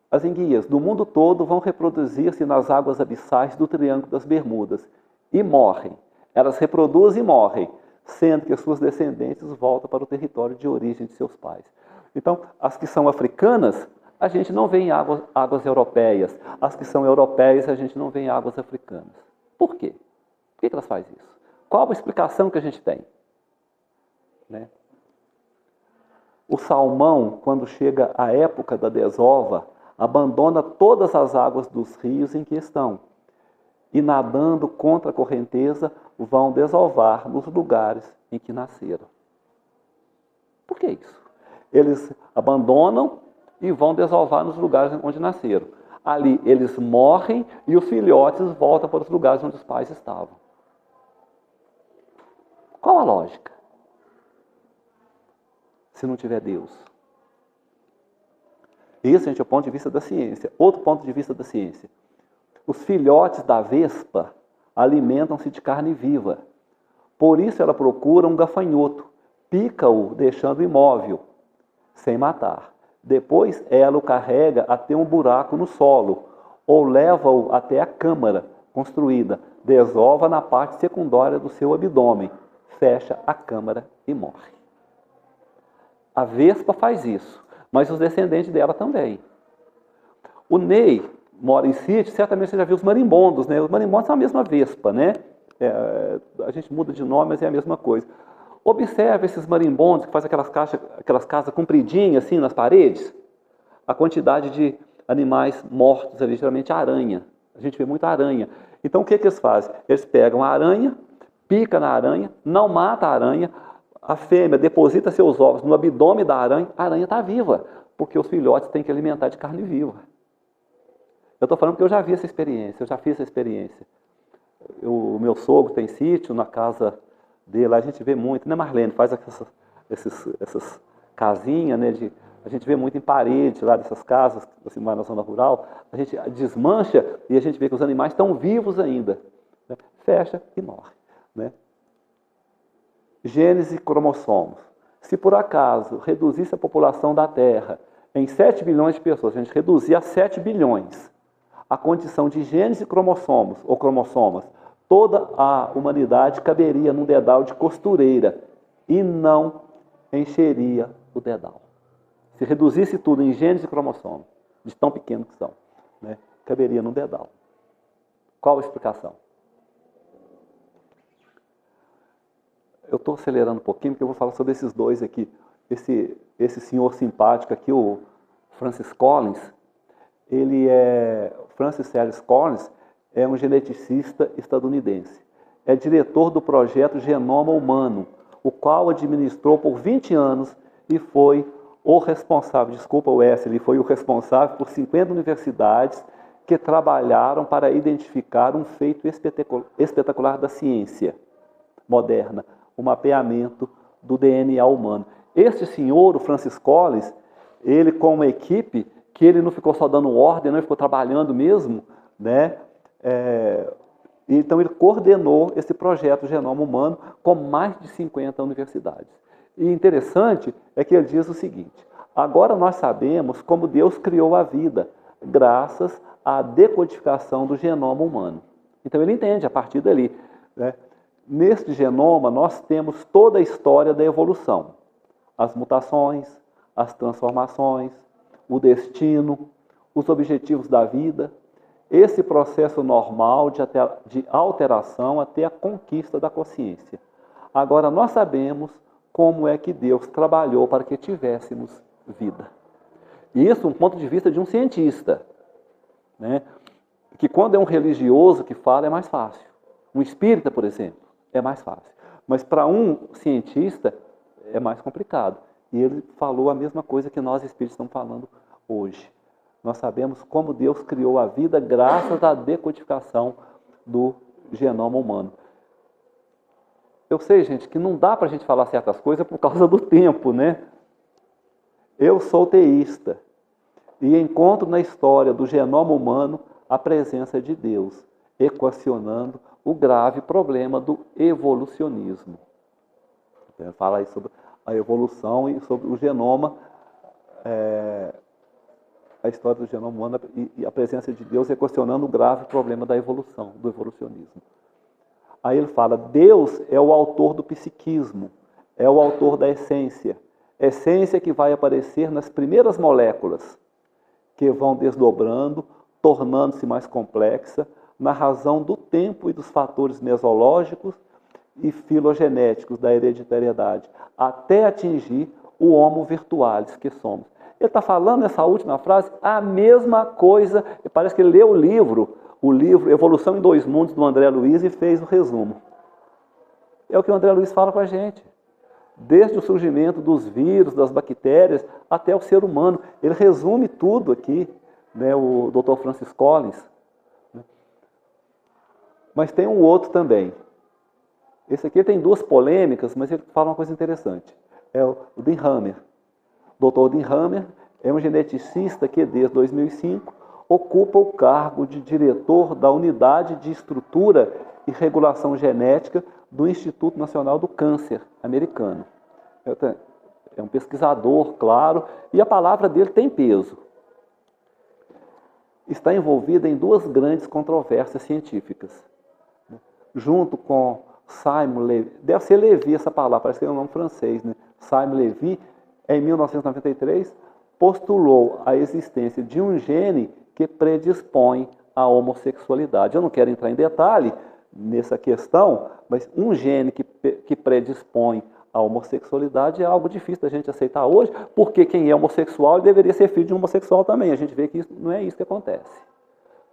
B: as enguias do mundo todo vão reproduzir-se nas águas abissais do Triângulo das Bermudas e morrem. Elas reproduzem e morrem, sendo que as suas descendentes voltam para o território de origem de seus pais. Então, as que são africanas, a gente não vê em águas europeias. As que são europeias, a gente não vê em águas africanas. Por quê? Por que elas fazem isso? Qual a explicação que a gente tem? Né? O salmão, quando chega a época da desova, abandona todas as águas dos rios em que estão e, nadando contra a correnteza, vão desovar nos lugares em que nasceram. Por que isso? Eles abandonam e vão desovar nos lugares onde nasceram. Ali eles morrem e os filhotes voltam para os lugares onde os pais estavam. Qual a lógica? Se não tiver Deus. Isso, gente, é o ponto de vista da ciência. Outro ponto de vista da ciência. Os filhotes da vespa alimentam-se de carne viva. Por isso ela procura um gafanhoto, pica-o, deixando imóvel, sem matar. Depois ela o carrega até um buraco no solo, ou leva-o até a câmara construída, desova na parte secundária do seu abdômen, fecha a câmara e morre. A vespa faz isso, mas os descendentes dela também. O Ney mora em sítio, certamente você já viu os marimbondos, né? Os marimbondos são a mesma vespa, né? A gente muda de nome, mas é a mesma coisa. Observe esses marimbondos que fazem aquelas casas compridinhas assim nas paredes. A quantidade de animais mortos ali, geralmente aranha. A gente vê muita aranha. Então o que eles fazem? Eles pegam a aranha, pica na aranha, não mata a aranha, a fêmea deposita seus ovos no abdômen da aranha, a aranha está viva, porque os filhotes têm que alimentar de carne viva. Eu estou falando porque eu já vi essa experiência, eu já fiz essa experiência. O meu sogro tem sítio na casa dele, a gente vê muito, né, Marlene? Faz essas casinhas, né? A gente vê muito em parede lá dessas casas, assim, na zona rural, a gente desmancha e a gente vê que os animais estão vivos ainda. Né? Fecha e morre. Né? Genes e cromossomos. Se por acaso reduzisse a população da Terra em 7 bilhões de pessoas, a gente reduzir a 7 bilhões, a condição de genes e cromossomos, ou cromossomas, toda a humanidade caberia num dedal de costureira e não encheria o dedal. Se reduzisse tudo em genes e cromossomos, de tão pequeno que são, né, caberia num dedal. Qual a explicação? Eu estou acelerando um pouquinho, porque eu vou falar sobre esses dois aqui. Esse senhor simpático aqui, o Francis Collins, Francis Sears Collins, é um geneticista estadunidense. É diretor do projeto Genoma Humano, o qual administrou por 20 anos e foi o responsável, ele foi o responsável por 50 universidades que trabalharam para identificar um feito espetacular da ciência moderna, o mapeamento do DNA humano. Este senhor, o Francis Collins, ele com uma equipe, que ele não ficou só dando ordem, não, ele ficou trabalhando mesmo, né? Então ele coordenou esse projeto Genoma Humano com mais de 50 universidades. E interessante é que ele diz o seguinte: agora nós sabemos como Deus criou a vida, graças à decodificação do genoma humano. Então ele entende a partir dali, né? Neste genoma nós temos toda a história da evolução, as mutações, as transformações, o destino, os objetivos da vida, esse processo normal de alteração até a conquista da consciência. Agora, nós sabemos como é que Deus trabalhou para que tivéssemos vida. E isso um ponto de vista de um cientista, né? Que quando é um religioso que fala é mais fácil. Um espírita, por exemplo, é mais fácil. Mas para um cientista é mais complicado. E ele falou a mesma coisa que nós espíritos estamos falando hoje. Nós sabemos como Deus criou a vida graças à decodificação do genoma humano. Eu sei, gente, que não dá para a gente falar certas coisas por causa do tempo, né? Eu sou teísta e encontro na história do genoma humano a presença de Deus, equacionando o grave problema do evolucionismo. Fala aí sobre a evolução e sobre o genoma, a história do genoma humano e a presença de Deus equacionando o grave problema da evolução, do evolucionismo. Aí ele fala, Deus é o autor do psiquismo, é o autor da essência que vai aparecer nas primeiras moléculas, que vão desdobrando, tornando-se mais complexa, na razão do tempo e dos fatores mesológicos e filogenéticos da hereditariedade, até atingir o homo virtualis que somos. Ele está falando nessa última frase a mesma coisa, parece que ele leu o livro Evolução em Dois Mundos, do André Luiz, e fez o resumo. É o que o André Luiz fala com a gente. Desde o surgimento dos vírus, das bactérias, até o ser humano. Ele resume tudo aqui, né, o Dr. Francis Collins. Mas tem um outro também. Esse aqui tem duas polêmicas, mas ele fala uma coisa interessante. É o Dean Hammer. O Dr. Dean Hammer é um geneticista que, desde 2005, ocupa o cargo de diretor da Unidade de Estrutura e Regulação Genética do Instituto Nacional do Câncer americano. É um pesquisador, claro, e a palavra dele tem peso. Está envolvida em duas grandes controvérsias científicas. Junto com Simon Levy, deve ser Levy essa palavra, parece que é um nome francês, né? Simon Levy, em 1993, postulou a existência de um gene que predispõe à homossexualidade. Eu não quero entrar em detalhe nessa questão, mas um gene que predispõe à homossexualidade é algo difícil da gente aceitar hoje, porque quem é homossexual deveria ser filho de um homossexual também. A gente vê que isso, não é isso que acontece,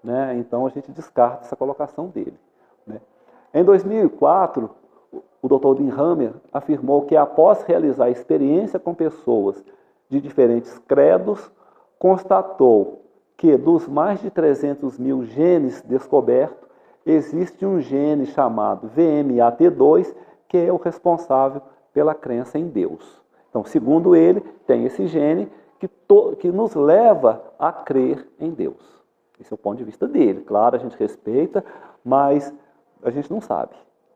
B: né? Então a gente descarta essa colocação dele, né? Em 2004, o Dr. Dean Hammer afirmou que, após realizar experiência com pessoas de diferentes credos, constatou que dos mais de 300 mil genes descobertos, existe um gene chamado VMAT2, que é o responsável pela crença em Deus. Então, segundo ele, tem esse gene que nos leva a crer em Deus. Esse é o ponto de vista dele. Claro, a gente respeita, mas a gente não sabe,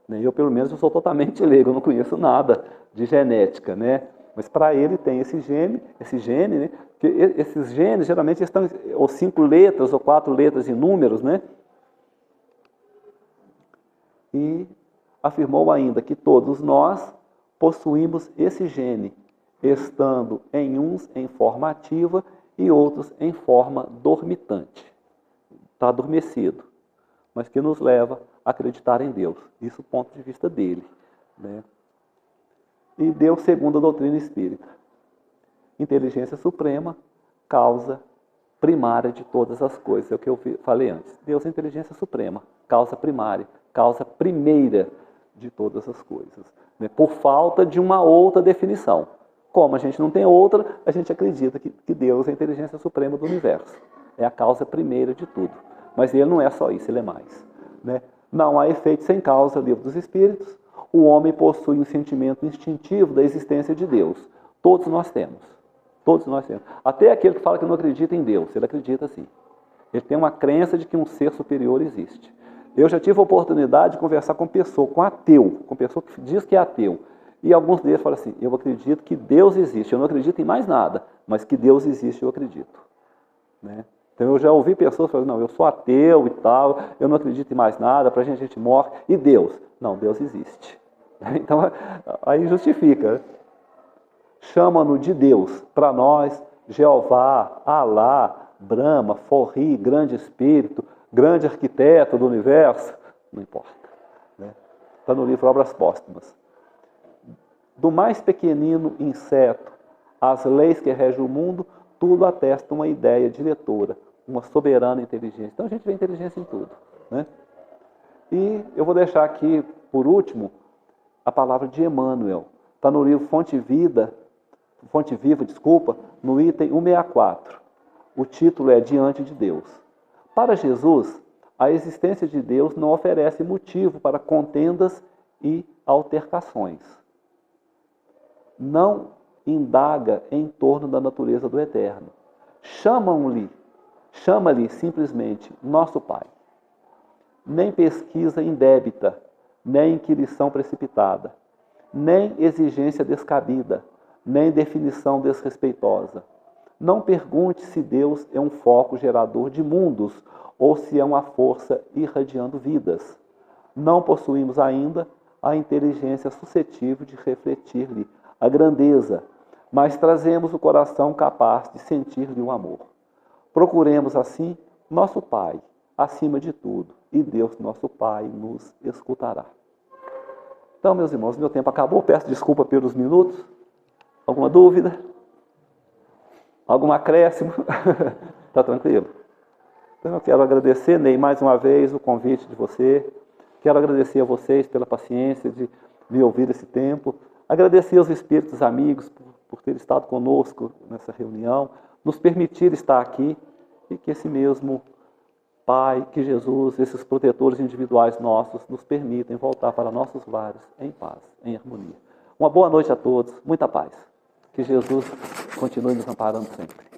B: né? Eu, pelo menos, eu sou totalmente leigo, eu não conheço nada de genética, né? Mas para ele tem esse gene, né? Que esses genes geralmente estão ou 5 letras ou 4 letras em números, né? E afirmou ainda que todos nós possuímos esse gene, estando em uns em forma ativa e outros em forma dormitante. Está adormecido, mas que nos leva a acreditar em Deus. Isso é o ponto de vista dele, né? E Deus, segundo a doutrina espírita, inteligência suprema, causa primária de todas as coisas. É o que eu falei antes. Deus é inteligência suprema, causa primária, causa primeira de todas as coisas, né? Por falta de uma outra definição. Como a gente não tem outra, a gente acredita que Deus é a inteligência suprema do universo. É a causa primeira de tudo. Mas ele não é só isso, ele é mais, né? Não há efeito sem causa, livro dos Espíritos. O homem possui um sentimento instintivo da existência de Deus. Todos nós temos. Todos nós temos. Até aquele que fala que não acredita em Deus, ele acredita sim. Ele tem uma crença de que um ser superior existe. Eu já tive a oportunidade de conversar com pessoa que diz que é ateu. E alguns deles falam assim, eu acredito que Deus existe. Eu não acredito em mais nada, mas que Deus existe, eu acredito, né? Então eu já ouvi pessoas falando, não, eu sou ateu e tal, eu não acredito em mais nada, para a gente morre. E Deus? Não, Deus existe. Então aí justifica. Chama-no de Deus. Para nós Jeová, Alá, Brahma, Forri, grande espírito, grande arquiteto do universo, não importa. Está no livro Obras Póstumas. Do mais pequenino inseto às leis que regem o mundo, tudo atesta uma ideia diretora, uma soberana inteligência. Então a gente vê inteligência em tudo. E eu vou deixar aqui, por último, a palavra de Emmanuel. Está no livro Fonte Viva, no item 164. O título é Diante de Deus. Para Jesus, a existência de Deus não oferece motivo para contendas e altercações. Não indaga em torno da natureza do Eterno. Chama-lhe simplesmente nosso Pai. Nem pesquisa indébita, nem inquirição precipitada, nem exigência descabida, nem definição desrespeitosa. Não pergunte se Deus é um foco gerador de mundos ou se é uma força irradiando vidas. Não possuímos ainda a inteligência suscetível de refletir-lhe a grandeza, mas trazemos o coração capaz de sentir-lhe o amor. Procuremos, assim, nosso Pai, acima de tudo, e Deus, nosso Pai, nos escutará. Então, meus irmãos, meu tempo acabou, peço desculpa pelos minutos. Alguma dúvida? Algum acréscimo? Está tranquilo? Então, eu quero agradecer, Ney, mais uma vez o convite de você. Quero agradecer a vocês pela paciência de me ouvir esse tempo. Agradecer aos espíritos amigos por terem estado conosco nessa reunião, nos permitir estar aqui e que esse mesmo Pai, que Jesus, esses protetores individuais nossos, nos permitem voltar para nossos lares em paz, em harmonia. Uma boa noite a todos, muita paz. Que Jesus continue nos amparando sempre.